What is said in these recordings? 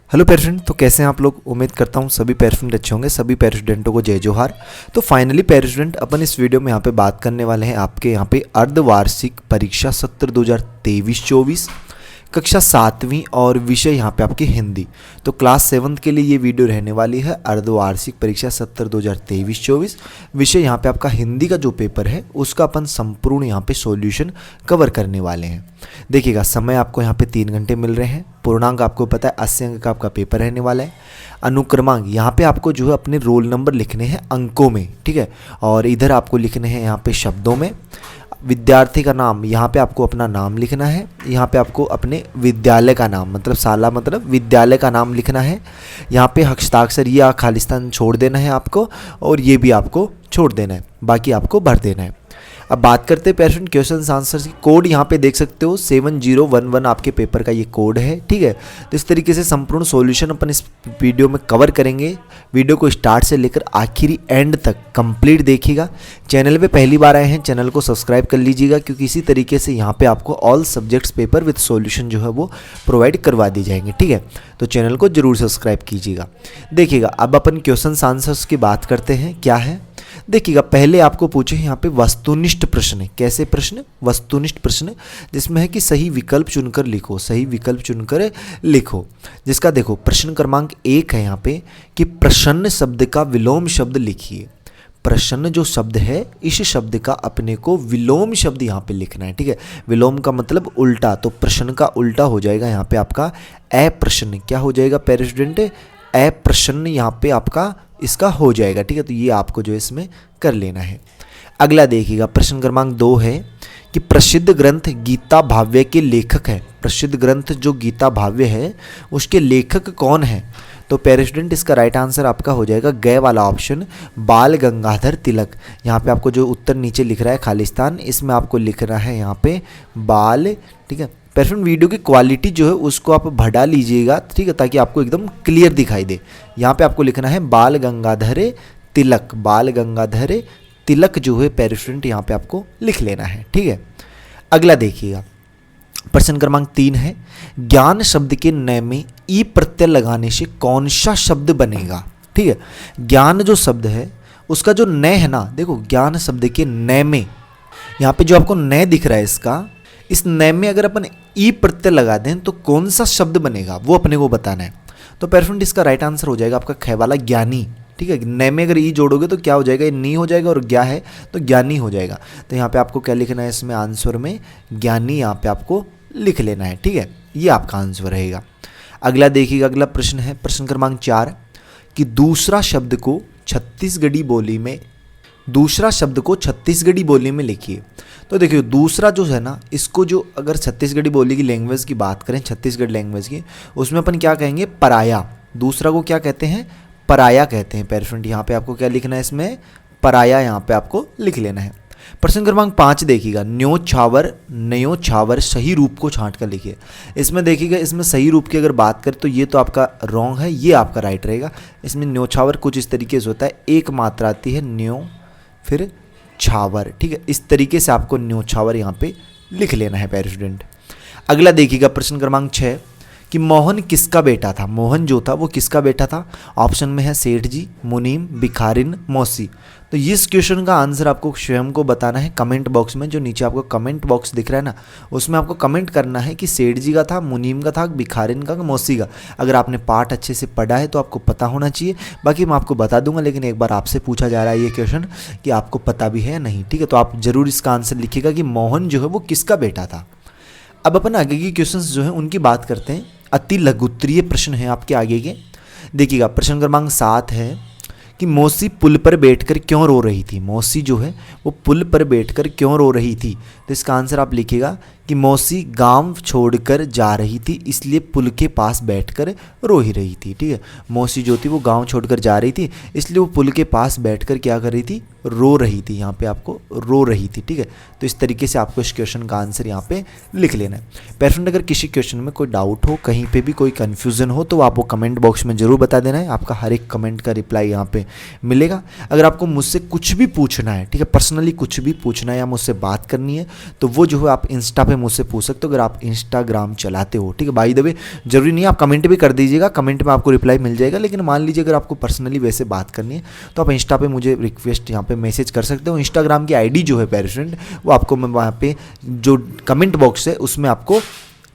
Hello pair student, तो कैसे हैं आप लोग। उम्मीद करता हूँ सभी पेयर स्टूडेंट अच्छे होंगे। सभी पेयर स्टूडेंटों को जय जोहार। तो फाइनली पेयर स्टूडेंट अपन इस वीडियो में यहाँ पे बात करने वाले हैं आपके यहाँ पे अर्धवार्षिक परीक्षा सत्र 2023-24 कक्षा 7वीं और विषय यहाँ पे आपकी हिंदी। तो क्लास 7th के लिए ये वीडियो रहने वाली है। अर्धवार्षिक परीक्षा सत्र 2023-24 विषय यहाँ पे आपका हिंदी का जो पेपर है उसका अपन संपूर्ण यहाँ पे सॉल्यूशन कवर करने वाले हैं। देखिएगा, समय आपको यहाँ पे 3 घंटे मिल रहे हैं। पूर्णांक आपको पता है 80 अंक का आपका पेपर रहने वाला है। अनुक्रमांक यहाँ पे आपको जो है अपने रोल नंबर लिखने हैं अंकों में, ठीक है, और इधर आपको लिखने हैं यहाँ पे शब्दों में। विद्यार्थी का नाम, यहाँ पे आपको अपना नाम लिखना है। यहाँ पे आपको अपने विद्यालय का नाम मतलब शाला मतलब विद्यालय का नाम लिखना है। यहाँ पे हस्ताक्षर या खालिस्तान छोड़ देना है आपको, और ये भी आपको छोड़ देना है, बाकी आपको भर देना है। अब बात करते हैं पेरेंट क्वेश्चन आंसर की। कोड यहाँ पे देख सकते हो 7011 आपके पेपर का ये कोड है, ठीक है। तो इस तरीके से संपूर्ण सॉल्यूशन अपन इस वीडियो में कवर करेंगे। वीडियो को स्टार्ट से लेकर आखिरी एंड तक कंप्लीट देखिएगा। चैनल पे पहली बार आए हैं, चैनल को सब्सक्राइब कर लीजिएगा, क्योंकि इसी तरीके से यहाँ पे आपको all subjects paper with solution जो है वो प्रोवाइड करवा दी जाएंगे, ठीक है। तो चैनल को जरूर सब्सक्राइब कीजिएगा। देखिएगा, अब अपन क्वेश्चन आंसर्स की बात करते हैं। क्या है देखिएगा, पहले आपको पूछे यहाँ पे वस्तुनिष्ठ प्रश्न है। कैसे प्रश्न? वस्तुनिष्ठ प्रश्न, जिसमें है कि सही विकल्प चुनकर लिखो। सही विकल्प चुनकर लिखो, जिसका देखो प्रश्न क्रमांक 1 है यहाँ पे कि प्रसन्न शब्द का विलोम शब्द लिखिए। प्रसन्न जो शब्द है, इस शब्द का अपने को विलोम शब्द यहाँ पे लिखना है, ठीक है। विलोम का मतलब उल्टा, तो प्रश्न का उल्टा हो जाएगा यहाँ पे आपका अप्रसन्न। क्या हो जाएगा पेयर स्टूडेंट? अप्रसन्न यहाँ पे आपका इसका हो जाएगा, ठीक है। तो ये आपको जो इसमें कर लेना है। अगला देखिएगा, प्रश्न क्रमांक 2 है कि प्रसिद्ध ग्रंथ गीता भाव्य के लेखक है। प्रसिद्ध ग्रंथ जो गीता भाव्य है उसके लेखक कौन है? तो पेयर स्टूडेंट इसका राइट आंसर आपका हो जाएगा गए वाला ऑप्शन, बाल गंगाधर तिलक। यहाँ पे आपको जो उत्तर नीचे लिख रहा है खालिस्तान, इसमें आपको लिख रहा है यहाँ पे बाल, ठीक है। पेरेंट वीडियो की क्वालिटी जो है उसको आप बढ़ा लीजिएगा, ठीक है, ताकि आपको एकदम क्लियर दिखाई दे। यहाँ पे आपको लिखना है बाल गंगाधर तिलक। बाल गंगाधर तिलक जो है पेयर स्टूडेंट यहाँ पे आपको लिख लेना है, ठीक है। अगला देखिएगा, प्रश्न क्रमांक 3 है ज्ञान शब्द के न में ई प्रत्यय लगाने से कौन सा शब्द बनेगा, ठीक है। ज्ञान जो शब्द है उसका जो न है ना, देखो ज्ञान शब्द के न में यहाँ पे जो आपको न दिख रहा है, इसका इस न में अगर अपन ई प्रत्यय लगा दें तो कौन सा शब्द बनेगा वो अपने को बताना है। तो पेरेंट इसका राइट आंसर हो जाएगा आपका ख वाला ज्ञानी, ठीक है। न में अगर ई जोड़ोगे तो क्या हो जाएगा? ये नी हो जाएगा, और ज्ञा है तो ज्ञानी हो जाएगा। तो यहाँ पे आपको क्या लिखना है इसमें आंसर में? ज्ञानी यहाँ पे आपको लिख लेना है, ठीक है। ये आपका आंसर रहेगा। अगला देखिएगा, अगला प्रश्न है प्रश्न क्रमांक 4 कि दूसरा शब्द को छत्तीसगढ़ी बोली में लिखिए। तो देखिए, दूसरा जो है ना, इसको जो अगर छत्तीसगढ़ी बोली की लैंग्वेज की बात करें, छत्तीसगढ़ लैंग्वेज की, उसमें अपन क्या कहेंगे? पराया। दूसरा को क्या कहते हैं? पराया कहते हैं। पेरेंट यहाँ पे आपको क्या लिखना है इसमें? पराया यहाँ पे आपको लिख लेना है। प्रश्न क्रमांक 5 देखिएगा, न्यो छावर नयो छावर सही रूप को छांट कर लिखिए। इसमें देखिएगा, इसमें सही रूप की अगर बात करें तो ये तो आपका रॉन्ग है, ये आपका राइट रहेगा। इसमें न्यो छावर कुछ इस तरीके से होता है, एक मात्रा आती है न्यो फिर छावर, ठीक है। इस तरीके से आपको न्यो छावर यहाँ पे लिख लेना है पेयर स्टूडेंट। अगला देखिएगा, प्रश्न क्रमांक 6 कि मोहन किसका बेटा था? मोहन जो था वो किसका बेटा था? ऑप्शन में है सेठ जी, मुनीम, भिखारिन, मौसी। तो इस क्वेश्चन का आंसर आपको स्वयं को बताना है कमेंट बॉक्स में। जो नीचे आपको कमेंट बॉक्स दिख रहा है ना, उसमें आपको कमेंट करना है कि सेठ जी का था, मुनीम का था, भिखारिन का, मौसी का। अगर आपने पाठ अच्छे से पढ़ा है तो आपको पता होना चाहिए, बाकी मैं आपको बता दूंगा, लेकिन एक बार आपसे पूछा जा रहा है ये क्वेश्चन कि आपको पता भी है या नहीं, ठीक है। तो आप जरूर इसका आंसर लिखिएगा कि मोहन जो है वो किसका बेटा था। अब अपन आगे की क्वेश्चंस जो है उनकी बात करते हैं। अति लघुत्तरीय प्रश्न है आपके आगे के। देखिएगा, प्रश्न क्रमांक 7 है कि मौसी पुल पर बैठकर क्यों रो रही थी? मौसी जो है वो पुल पर बैठकर क्यों रो रही थी? तो इसका आंसर आप लिखिएगा कि मौसी गांव छोड़कर जा रही थी, इसलिए पुल के पास बैठकर रो ही रही थी, ठीक है। मौसी जो थी वो गांव छोड़कर जा रही थी, इसलिए वो पुल के पास बैठकर क्या कर रही थी? रो रही थी। यहाँ पे आपको रो रही थी, ठीक है। तो इस तरीके से आपको इस क्वेश्चन का आंसर यहाँ पे लिख लेना है। पेरेंट अगर किसी क्वेश्चन में कोई डाउट हो, कहीं पे भी कोई कन्फ्यूजन हो, तो आप वो कमेंट बॉक्स में जरूर बता देना है। आपका हर एक कमेंट का रिप्लाई यहाँ पे मिलेगा। अगर आपको मुझसे कुछ भी पूछना है, ठीक है, पर्सनली कुछ भी पूछना है या मुझसे बात करनी है, तो वो जो है आप इंस्टा पे मुझसे पूछ सकते हो, अगर आप इंस्टाग्राम चलाते हो, ठीक है। बाय द वे जरूरी नहीं है, आप कमेंट भी कर दीजिएगा, कमेंट में आपको रिप्लाई मिल जाएगा। लेकिन मान लीजिए अगर आपको पर्सनली वैसे बात करनी है तो आप इंस्टा पे मुझे रिक्वेस्ट यहाँ पे मैसेज कर सकते हो। इंस्टाग्राम की आईडी जो है पेरेंट, वो आपको मैं वहाँ पे जो कमेंट बॉक्स है उसमें आपको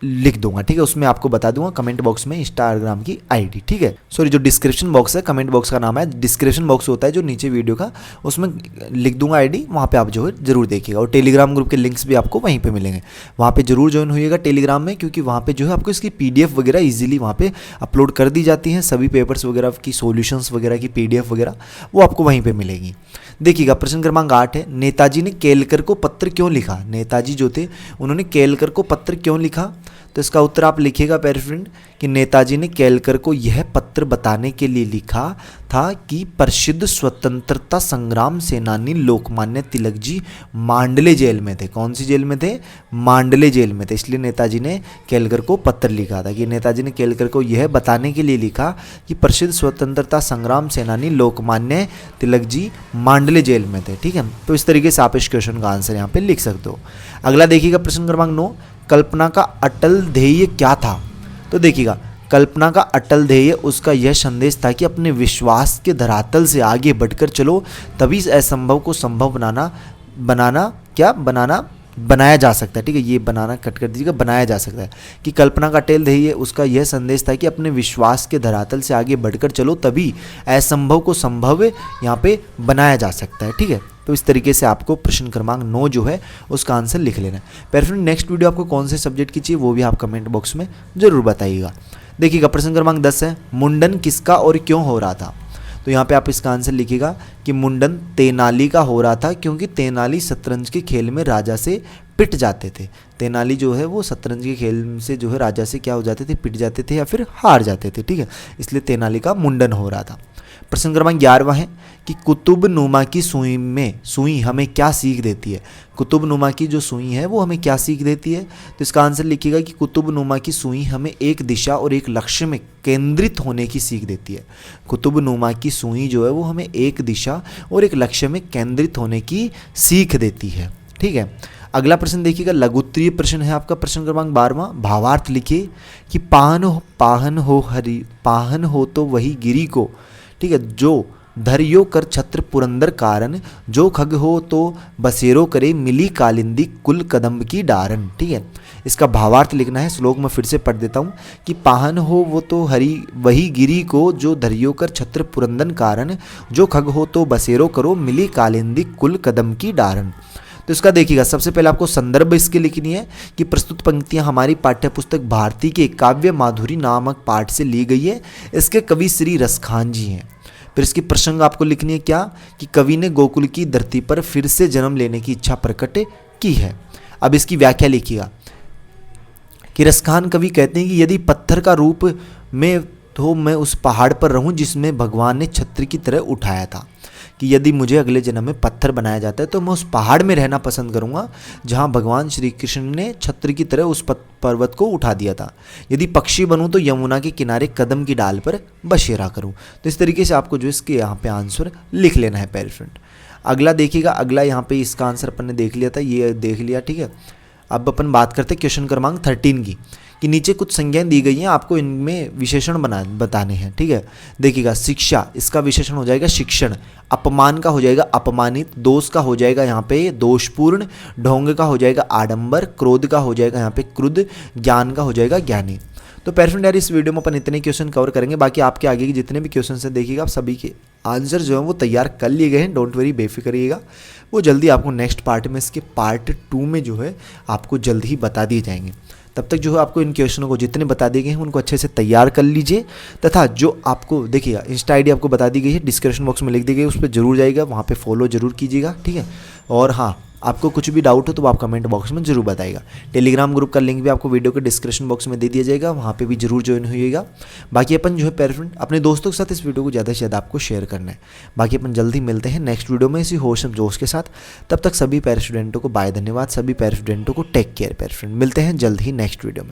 लिख दूंगा, ठीक है, उसमें आपको बता दूंगा कमेंट बॉक्स में इंस्टाग्राम की आईडी, ठीक है। सॉरी, जो डिस्क्रिप्शन बॉक्स है, कमेंट बॉक्स का नाम है डिस्क्रिप्शन बॉक्स होता है जो नीचे वीडियो का, उसमें लिख दूंगा आईडी, वहाँ पे आप जो है जरूर देखिएगा। और टेलीग्राम ग्रुप के लिंक्स भी आपको वहीं पे मिलेंगे, वहाँ पे जरूर ज्वाइन होइएगा टेलीग्राम में, क्योंकि वहाँ पे जो है आपको इसकी PDF वगैरह ईजिली वहाँ पे अपलोड कर दी जाती हैं। सभी पेपर्स वगैरह की सॉल्यूशंस वगैरह की PDF वगैरह वो आपको वहीं पर मिलेगी। देखिएगा प्रश्न क्रमांक 8 है, नेताजी ने केलकर को पत्र क्यों लिखा? नेताजी जो थे उन्होंने केलकर को पत्र क्यों लिखा? तो इसका उत्तर आप लिखिएगा प्यारे फ्रेंड कि नेताजी ने केलकर को यह पत्र बताने के लिए लिखा था कि प्रसिद्ध स्वतंत्रता संग्राम सेनानी लोकमान्य तिलक जी मांडले जेल में थे। कौन सी जेल में थे? मांडले जेल में थे। इसलिए नेताजी ने केलकर को पत्र लिखा था कि नेताजी ने केलकर को यह बताने के लिए लिखा कि प्रसिद्ध स्वतंत्रता संग्राम सेनानी लोकमान्य तिलक जी मांडले जेल में थे, ठीक है। तो इस तरीके से आप इस क्वेश्चन का आंसर यहाँ पे लिख सकते हो। अगला देखिएगा प्रश्न क्रमांक 9, कल्पना का अटल ध्येय क्या था? तो देखिएगा कल्पना का अटल ध्येय उसका यह संदेश था कि अपने विश्वास के धरातल से आगे बढ़कर चलो, तभी इस असंभव को संभव बनाया जा सकता है, ठीक है। ये बनाना कट कर दीजिएगा, बनाया जा सकता है कि कल्पना का अटल ध्येय उसका यह संदेश था कि अपने विश्वास के धरातल से आगे बढ़कर चलो, तभी असंभव को संभव यहाँ पे बनाया जा सकता है, ठीक है। तो इस तरीके से आपको प्रश्न क्रमांक 9 जो है उसका आंसर लिख लेना है। प्यारे फ्रेंड, नेक्स्ट वीडियो आपको कौन से सब्जेक्ट की चाहिए वो भी आप कमेंट बॉक्स में जरूर बताइएगा। देखिएगा प्रश्न क्रमांक 10 है, मुंडन किसका और क्यों हो रहा था? तो यहाँ पे आप इसका आंसर लिखिएगा कि मुंडन तेनाली का हो रहा था, क्योंकि तेनाली शतरंज के खेल में राजा से पिट जाते थे। तेनाली जो है वो शतरंज के खेल से जो है राजा से क्या हो जाते थे? पिट जाते थे या फिर हार जाते थे, ठीक है। इसलिए तेनाली का मुंडन हो रहा था। प्रश्न क्रमांक 11वां है कि कुतुबनुमा की सुई हमें क्या सीख देती है? कुतुबनुमा की जो सुई है वो हमें क्या सीख देती है? तो इसका आंसर लिखिएगा कि कुतुबनुमा की सुई हमें एक दिशा और एक लक्ष्य में केंद्रित होने की सीख देती है। कुतुबनुमा की सुई जो है वो हमें एक दिशा और एक लक्ष्य में केंद्रित होने की सीख देती है, ठीक है। अगला प्रश्न देखिएगा, लघुत्तरीय प्रश्न है आपका प्रश्न क्रमांक 12वां। भावार्थ लिखिए कि पाहन हो तो वही गिरी को, ठीक है, जो धरियो कर छत्र पुरंदर कारण, जो खग हो तो बसेरो करे मिली कालिंदी कुल कदम्ब की डारन, ठीक है। इसका भावार्थ लिखना है। श्लोक में फिर से पढ़ देता हूँ कि पाहन हो वो तो वही गिरी को, जो धरियो कर छत्र पुरंदन कारण, जो खग हो तो बसेरो करो मिली कालिंदी कुल कदम की डारन। तो इसका देखिएगा, सबसे पहले आपको संदर्भ इसकी लिखनी है कि प्रस्तुत पंक्तियां हमारी पाठ्यपुस्तक भारती के काव्य माधुरी नामक पाठ से ली गई है। इसके कवि श्री रसखान जी हैं। फिर इसकी प्रसंग आपको लिखनी है क्या कि कवि ने गोकुल की धरती पर फिर से जन्म लेने की इच्छा प्रकट की है। अब इसकी व्याख्या लिखिएगा कि रसखान कवि कहते हैं कि यदि पत्थर का रूप में तो मैं उस पहाड़ पर रहूं जिसमें भगवान ने छत्र की तरह उठाया था, कि यदि मुझे अगले जन्म में पत्थर बनाया जाता है तो मैं उस पहाड़ में रहना पसंद करूंगा जहां भगवान श्री कृष्ण ने छत्र की तरह उस पर्वत को उठा दिया था। यदि पक्षी बनूं तो यमुना के किनारे कदम की डाल पर बसेरा करूं। तो इस तरीके से आपको जो इसके यहाँ पे आंसर लिख लेना है प्यारे फ्रेंड। अगला देखिएगा, अगला यहाँ पे इसका आंसर अपन ने देख लिया था, ये देख लिया, ठीक है। अब अपन बात करते हैं क्वेश्चन क्रमांक 13 की, कि नीचे कुछ संज्ञाएं दी गई हैं, आपको इनमें विशेषण बताने हैं, ठीक है। देखिएगा, शिक्षा, इसका विशेषण हो जाएगा शिक्षण। अपमान का हो जाएगा अपमानित। दोष का हो जाएगा यहाँ पे दोषपूर्ण। ढोंग का हो जाएगा आडंबर। क्रोध का हो जाएगा यहाँ पे क्रुद्ध। ज्ञान का हो जाएगा ज्ञानी। तो प्यारे फ्रेंड यार, इस वीडियो में अपन इतने क्वेश्चन कवर करेंगे। बाकी आपके आगे के जितने भी क्वेश्चन हैं देखिएगा, आप सभी के आंसर जो है वो तैयार कर लिए गए हैं। डोंट वरी, बेफिक्र रहिएगा, वो जल्दी आपको नेक्स्ट पार्ट में, इसके पार्ट 2 में जो है आपको जल्द ही बता दिए जाएंगे। तब तक जो है आपको इन क्वेश्चनों को जितने बता दिए गए हैं उनको अच्छे से तैयार कर लीजिए, तथा जो आपको देखिएगा इंस्टा आईडी आपको बता दी गई है, डिस्क्रिप्शन बॉक्स में लिख दी गई है, उस पर जरूर जाइएगा, वहाँ पे फॉलो जरूर कीजिएगा, ठीक है। और हाँ, आपको कुछ भी डाउट हो तो आप कमेंट बॉक्स में जरूर बताइएगा। टेलीग्राम ग्रुप का लिंक भी आपको वीडियो के डिस्क्रिप्शन बॉक्स में दे दिया जाएगा, वहाँ पे भी जरूर ज्वाइन होइएगा। बाकी अपन जो है प्यारे फ्रेंड अपने दोस्तों के साथ इस वीडियो को ज़्यादा से ज़्यादा आपको शेयर करना है। बाकी अपन जल्दी मिलते हैं नेक्स्ट वीडियो में इसी होश जोश के साथ। तब तक सभी प्यारे स्टूडेंटों को बाय, धन्यवाद। सभी प्यारे स्टूडेंटों को टेक केयर प्यारे फ्रेंड। मिलते हैं जल्द ही नेक्स्ट वीडियो में।